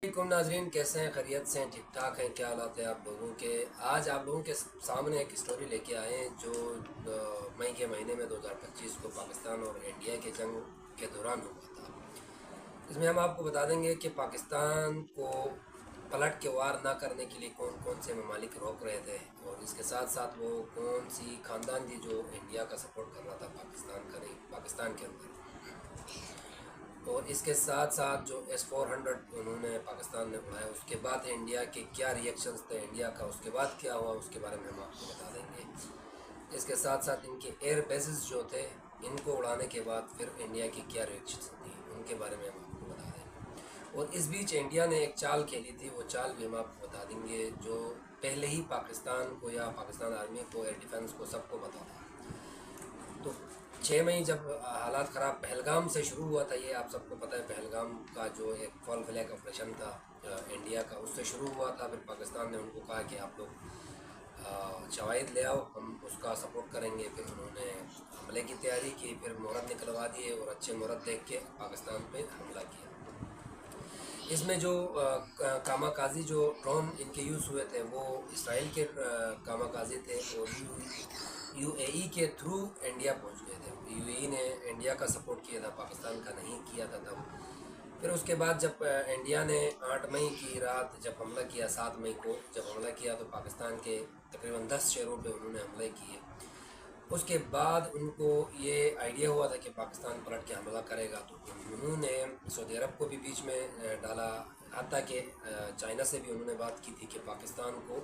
वालेकुम नाजरीन, कैसे हैं? खैरियत से हैं? ठीक ठाक हैं? क्या हालात है आप लोगों के? आज आप लोगों के सामने एक स्टोरी लेके आए हैं जो मई के महीने में 2025 को पाकिस्तान और इंडिया के जंग के दौरान हुआ था। इसमें हम आपको बता देंगे कि पाकिस्तान को पलट के वार ना करने के लिए कौन कौन से ममालिक रोक रहे थे, और इसके साथ साथ वो कौन सी ख़ानदान थी जो इंडिया का सपोर्ट कर रहा था पाकिस्तान का नहीं, पाकिस्तान के अंदर। और इसके साथ साथ जो S-400 उन्होंने पाकिस्तान ने उड़ाया, उसके बाद इंडिया के क्या रिएक्शंस थे इंडिया का, उसके बाद क्या हुआ उसके बारे में हम आपको बता देंगे। इसके साथ साथ इनके एयर बेसिस जो थे, इनको उड़ाने के बाद फिर इंडिया की क्या रिएक्शंस थी उनके बारे में हम आपको बता देंगे। और इस बीच इंडिया ने एक चाल खेली थी, वो चाल भी हम आपको बता देंगे जो पहले ही पाकिस्तान को या पाकिस्तान आर्मी को, एयर डिफेंस को, सबको पता था। तो 6 मई जब हालात ख़राब पहलगाम से शुरू हुआ था, ये आप सबको पता है, पहलगाम का जो एक फॉल फ्लैग ऑपरेशन था इंडिया का, उससे शुरू हुआ था। फिर पाकिस्तान ने उनको कहा कि आप लोग शवाहिद ले आओ, हम उसका सपोर्ट करेंगे। फिर उन्होंने हमले की तैयारी की, फिर मुहूर्त निकलवा दिए और अच्छे मुहूर्त देख के पाकिस्तान पे हमला किया। इसमें जो कामाकाजी जो ड्रोन इनके यूज़ हुए थे वो इसराइल के कामाकाजी थे, और यूएई के थ्रू इंडिया पहुंच गए थे। यूएई ने इंडिया का सपोर्ट किया था, पाकिस्तान का नहीं किया था तब। फिर उसके बाद जब इंडिया ने 8 मई की रात जब हमला किया, 7 मई को जब हमला किया, तो पाकिस्तान के तकरीबन 10 शहरों पे उन्होंने हमले किए। उसके बाद उनको ये आइडिया हुआ था कि पाकिस्तान पलट के हमला करेगा, तो उन्होंने सऊदी अरब को भी बीच में डाला, हत्ता कि चाइना से भी उन्होंने बात की थी कि पाकिस्तान को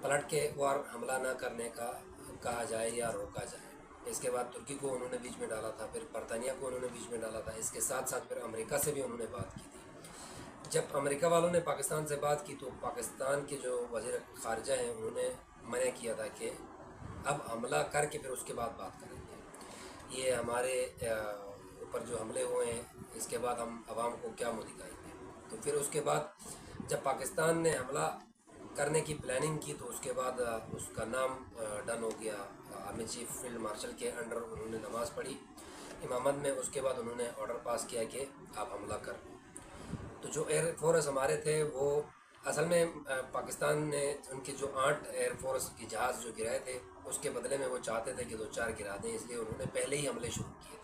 पलट के वार हमला ना करने का कहा जाए या रोका जाए। इसके बाद तुर्की को उन्होंने बीच में डाला था, फिर बरतानिया को उन्होंने बीच में डाला था। इसके साथ साथ फिर अमेरिका से भी उन्होंने बात की थी। जब अमेरिका वालों ने पाकिस्तान से बात की तो पाकिस्तान के जो वज़ीर ख़ारजा हैं उन्होंने मना किया था कि अब हमला करके फिर उसके बाद बात करेंगे। ये हमारे ऊपर जो हमले हुए हैं, इसके बाद हम आवाम को क्या मुँह दिखाएंगे। तो फिर उसके बाद जब पाकिस्तान ने हमला करने की प्लानिंग की, तो उसके बाद उसका नाम डन हो गया। आर्मी चीफ फील्ड मार्शल के अंडर उन्होंने नमाज़ पढ़ी इमामत में। उसके बाद उन्होंने ऑर्डर पास किया कि आप हमला कर लो। तो जो एयर फोर्स हमारे थे वो असल में पाकिस्तान ने उनके जो 8 एयर फोर्स की जहाज़ जो गिराए थे, उसके बदले में वो चाहते थे कि 2-4 गिरा दें, इसलिए उन्होंने पहले ही हमले शुरू किए थे।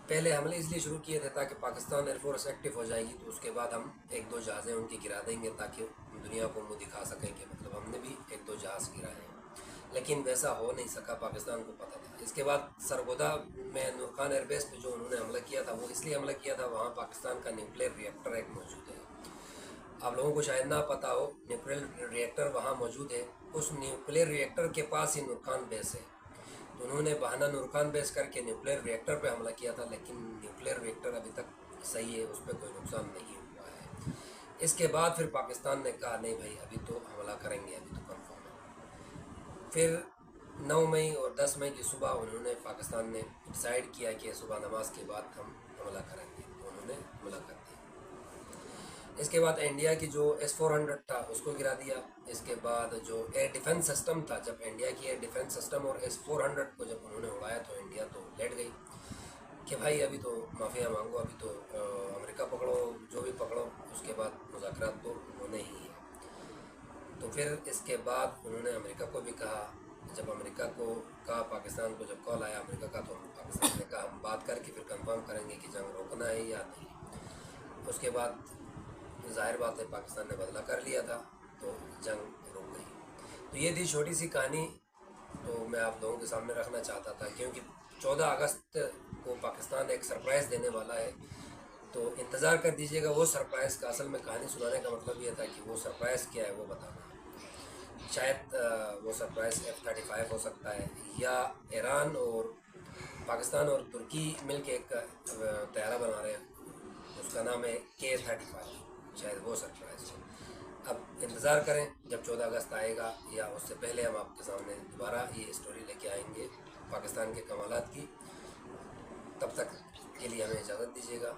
पहले हमले इसलिए शुरू किए थे ताकि पाकिस्तान एयरफोर्स एक्टिव हो जाएगी, तो उसके बाद हम 1-2 जहाज़ें उनकी गिरा देंगे ताकि दुनिया को मुँह दिखा सकें कि मतलब हमने भी 1-2 जहाज़ गिराए हैं। लेकिन वैसा हो नहीं सका, पाकिस्तान को पता था। इसके बाद सरगोदा में नूर खान एयरबेस पे जो उन्होंने हमला किया था, वो इसलिए हमला किया था, वहाँ पाकिस्तान का न्यूक्लियर रिएक्टर एक मौजूद है। आप लोगों को शायद ना पता हो, न्यूक्लियर रिएक्टर वहाँ मौजूद है। उस न्यूक्लियर रिएक्टर के पास ही नूर खान बेस है। तो उन्होंने बहाना नूर खान बेस करके न्यूक्लियर रिएक्टर पे हमला किया था, लेकिन न्यूक्लियर रिएक्टर अभी तक सही है, उस पर कोई नुकसान नहीं हुआ है। इसके बाद फिर पाकिस्तान ने कहा नहीं भाई, अभी तो हमला करेंगे, अभी तो कंफर्म है। फिर 9 मई और 10 मई की सुबह उन्होंने, पाकिस्तान ने डिसाइड किया कि सुबह नमाज के बाद हम हमला करेंगे, तो उन्होंने हमला कर दिया। इसके बाद इंडिया की जो S-400 था उसको गिरा दिया। इसके बाद जो एयर डिफेंस सिस्टम था, जब इंडिया की एयर डिफेंस सिस्टम और S-400 को जब उन्होंने उड़ाया तो इंडिया तो लेट गई कि भाई अभी तो माफ़िया मांगो, अभी तो अमेरिका पकड़ो, जो भी पकड़ो, उसके बाद मुज़ाकरात तो होने ही है। तो फिर इसके बाद उन्होंने अमेरिका को भी कहा। जब अमेरिका को कहा, पाकिस्तान को जब कॉल आया अमेरिका का, तो पाकिस्तान ने कहा हम बात करके फिर कंफर्म करेंगे कि जंग रोकना है या नहीं। उसके बाद ज़ाहिर बात है पाकिस्तान ने बदला कर लिया था, तो जंग रुक गई। तो ये थी छोटी सी कहानी, तो मैं आप लोगों के सामने रखना चाहता था, क्योंकि 14 अगस्त को पाकिस्तान एक सरप्राइज़ देने वाला है। तो इंतज़ार कर दीजिएगा वो सरप्राइज़ का। असल में कहानी सुनाने का मतलब ये था कि वो सरप्राइज़ क्या है वो बताना। शायद वो सरप्राइज़ F-35 हो सकता है, या ईरान और पाकिस्तान और तुर्की मिल के एक तैयारा बना रहे हैं, उसका नाम है K-35, शायद वो सरप्राइज़ है। अब इंतज़ार करें, जब 14 अगस्त आएगा या उससे पहले हम आपके सामने दोबारा ये स्टोरी लेके आएंगे पाकिस्तान के कमालात की। तब तक के लिए हमें इजाज़त दीजिएगा।